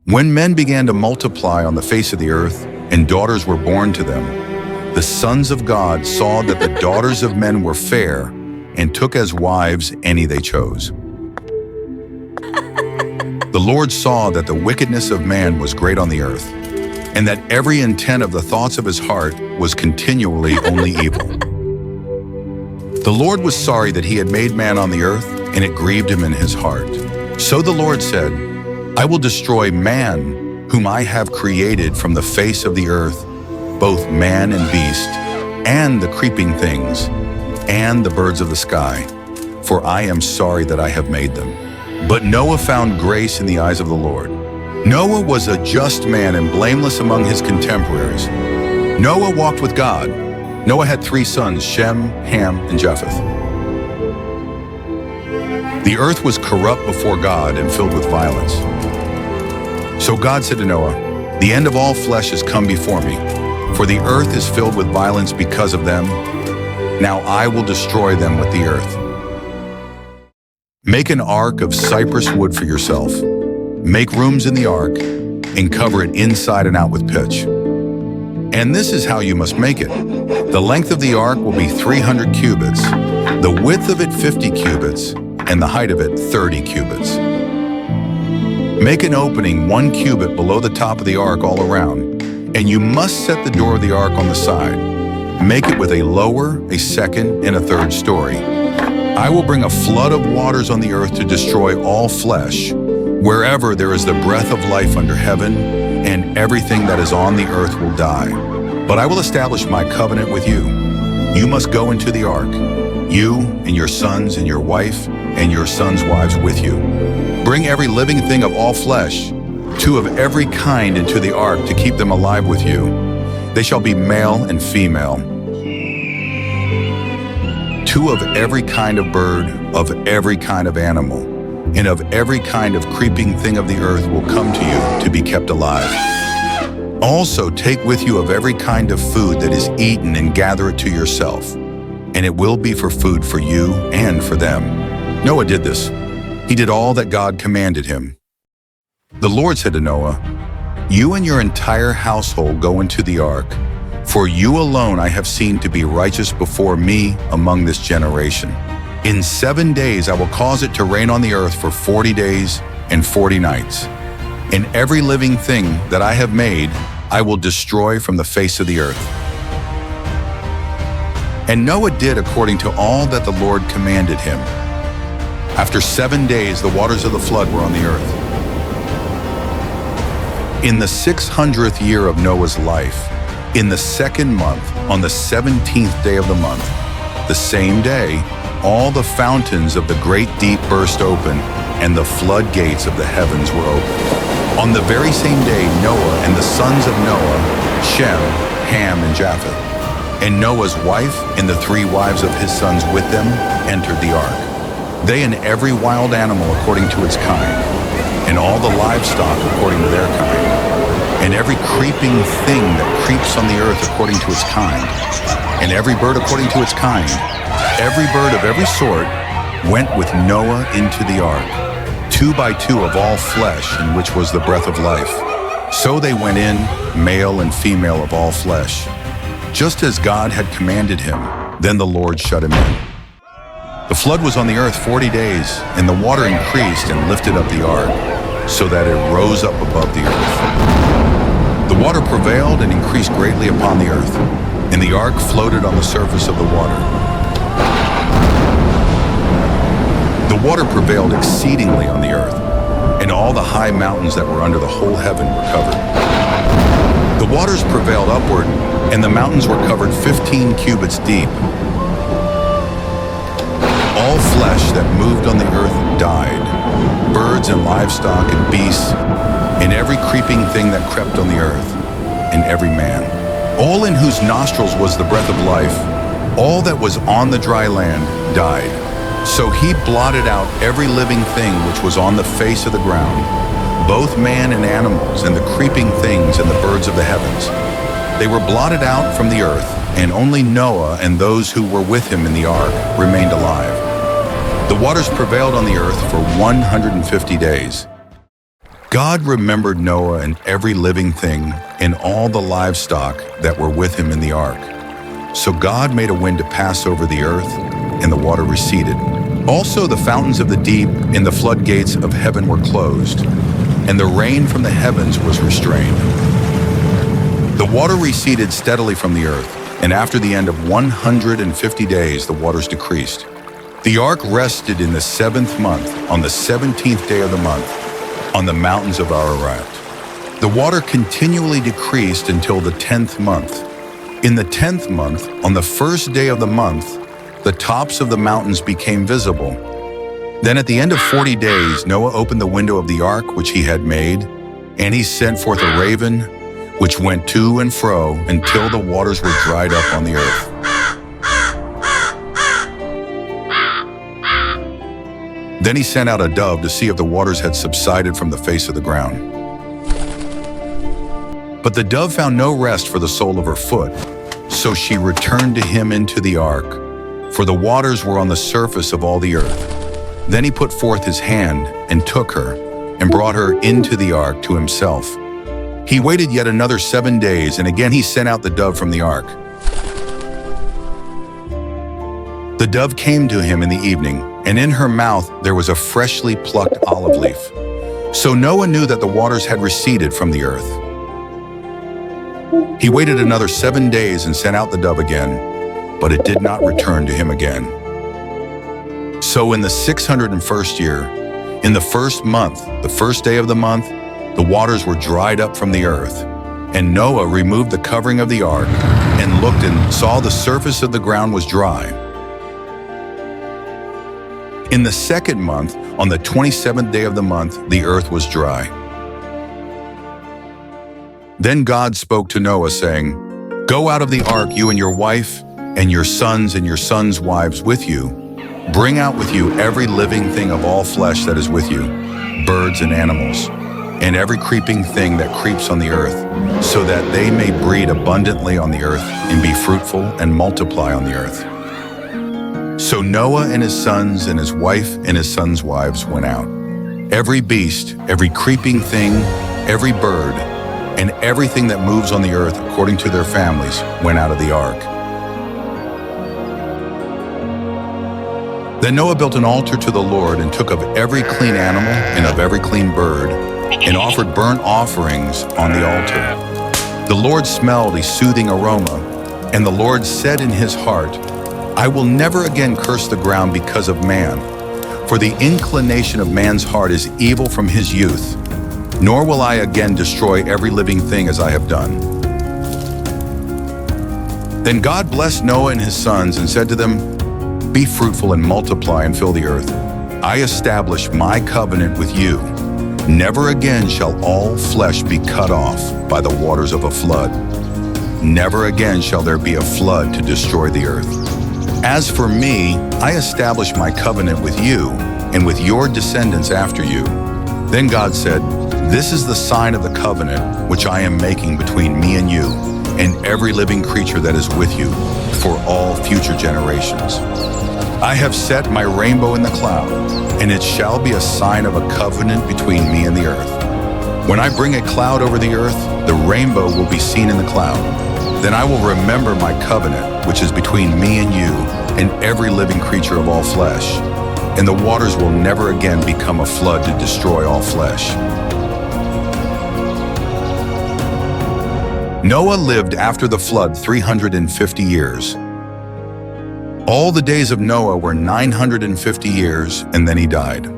When men began to multiply on the face of the earth, and daughters were born to them, the sons of God saw that the daughters of men were fair, and took as wives any they chose. The Lord saw that the wickedness of man was great on the earth, and that every intent of the thoughts of his heart was continually only evil. The Lord was sorry that he had made man on the earth, and it grieved him in his heart. So the Lord said, I will destroy man, whom I have created from the face of the earth, both man and beast, and the creeping things, and the birds of the sky, for I am sorry that I have made them. But Noah found grace in the eyes of the Lord. Noah was a just man and blameless among his contemporaries. Noah walked with God. Noah had 3 sons, Shem, Ham, and Japheth. The earth was corrupt before God and filled with violence. So God said to Noah, the end of all flesh has come before me, for the earth is filled with violence because of them. Now I will destroy them with the earth. Make an ark of cypress wood for yourself. Make rooms in the ark and cover it inside and out with pitch. And this is how you must make it. The length of the ark will be 300 cubits, the width of it 50 cubits, and the height of it 30 cubits. Make an opening 1 cubit below the top of the ark all around, and you must set the door of the ark on the side. Make it with a lower, a second, and a third story. I will bring a flood of waters on the earth to destroy all flesh, wherever there is the breath of life under heaven, and everything that is on the earth will die. But I will establish my covenant with you. You must go into the ark, you and your sons and your wife and your sons' wives with you. Bring every living thing of all flesh, 2 of every kind into the ark to keep them alive with you. They shall be male and female. 2 of every kind of bird, of every kind of animal, and of every kind of creeping thing of the earth will come to you to be kept alive. Also take with you of every kind of food that is eaten and gather it to yourself, and it will be for food for you and for them. Noah did this. He did all that God commanded him. The Lord said to Noah, you and your entire household go into the ark, for you alone I have seen to be righteous before me among this generation. In 7 days I will cause it to rain on the earth for 40 days and 40 nights. And every living thing that I have made I will destroy from the face of the earth. And Noah did according to all that the Lord commanded him. After 7 days the waters of the flood were on the earth. In the 600th year of Noah's life, in the 2nd month, on the 17th day of the month, the same day, all the fountains of the great deep burst open, and the floodgates of the heavens were opened. On the very same day, Noah and the sons of Noah, Shem, Ham, and Japheth, and Noah's wife and the 3 wives of his sons with them entered the ark. They and every wild animal according to its kind, and all the livestock according to their kind, and every creeping thing that creeps on the earth according to its kind, and every bird according to its kind. Every bird of every sort went with Noah into the ark, 2 by 2 of all flesh, in which was the breath of life. So they went in, male and female of all flesh, just as God had commanded him. Then the Lord shut him in. The flood was on the earth 40 days, and the water increased and lifted up the ark, so that it rose up above the earth. The water prevailed and increased greatly upon the earth, and the ark floated on the surface of the water. The water prevailed exceedingly on the earth, and all the high mountains that were under the whole heaven were covered. The waters prevailed upward, and the mountains were covered 15 cubits deep. All flesh that moved on the earth died, birds and livestock and beasts, and every creeping thing that crept on the earth, and every man. All in whose nostrils was the breath of life, all that was on the dry land died. So he blotted out every living thing which was on the face of the ground, both man and animals, and the creeping things and the birds of the heavens. They were blotted out from the earth, and only Noah and those who were with him in the ark remained alive. The waters prevailed on the earth for 150 days. God remembered Noah and every living thing and all the livestock that were with him in the ark. So God made a wind to pass over the earth, and the water receded. Also the fountains of the deep and the floodgates of heaven were closed, and the rain from the heavens was restrained. The water receded steadily from the earth, and after the end of 150 days the waters decreased. The ark rested in the 7th month, on the 17th day of the month, on the mountains of Ararat. The water continually decreased until the 10th month. In the 10th month, on the 1st day of the month, the tops of the mountains became visible. Then at the end of 40 days, Noah opened the window of the ark which he had made, and he sent forth a raven, which went to and fro until the waters were dried up on the earth. Then he sent out a dove to see if the waters had subsided from the face of the ground. But the dove found no rest for the sole of her foot, so she returned to him into the ark, for the waters were on the surface of all the earth. Then he put forth his hand and took her, and brought her into the ark to himself. He waited yet another 7 days, and again he sent out the dove from the ark. The dove came to him in the evening, and in her mouth there was a freshly plucked olive leaf. So Noah knew that the waters had receded from the earth. He waited another 7 days and sent out the dove again, but it did not return to him again. So in the 601st year, in the 1st month, the 1st day of the month, the waters were dried up from the earth. And Noah removed the covering of the ark and looked and saw the surface of the ground was dry. In the 2nd month, on the 27th day of the month, the earth was dry. Then God spoke to Noah, saying, "Go out of the ark, you and your wife, and your sons' wives with you. Bring out with you every living thing of all flesh that is with you, birds and animals, and every creeping thing that creeps on the earth, so that they may breed abundantly on the earth and be fruitful and multiply on the earth." So Noah and his sons and his wife and his sons' wives went out. Every beast, every creeping thing, every bird, and everything that moves on the earth according to their families went out of the ark. Then Noah built an altar to the Lord and took of every clean animal and of every clean bird and offered burnt offerings on the altar. The Lord smelled a soothing aroma, and the Lord said in his heart, "I will never again curse the ground because of man, for the inclination of man's heart is evil from his youth, nor will I again destroy every living thing as I have done." Then God blessed Noah and his sons and said to them, "Be fruitful and multiply and fill the earth. I establish my covenant with you. Never again shall all flesh be cut off by the waters of a flood. Never again shall there be a flood to destroy the earth. As for me, I establish my covenant with you and with your descendants after you." Then God said, "This is the sign of the covenant which I am making between me and you and every living creature that is with you for all future generations. I have set my rainbow in the cloud, and it shall be a sign of a covenant between me and the earth. When I bring a cloud over the earth, the rainbow will be seen in the cloud. Then I will remember my covenant, which is between me and you and every living creature of all flesh, and the waters will never again become a flood to destroy all flesh." Noah lived after the flood 350 years. All the days of Noah were 950 years, and then he died.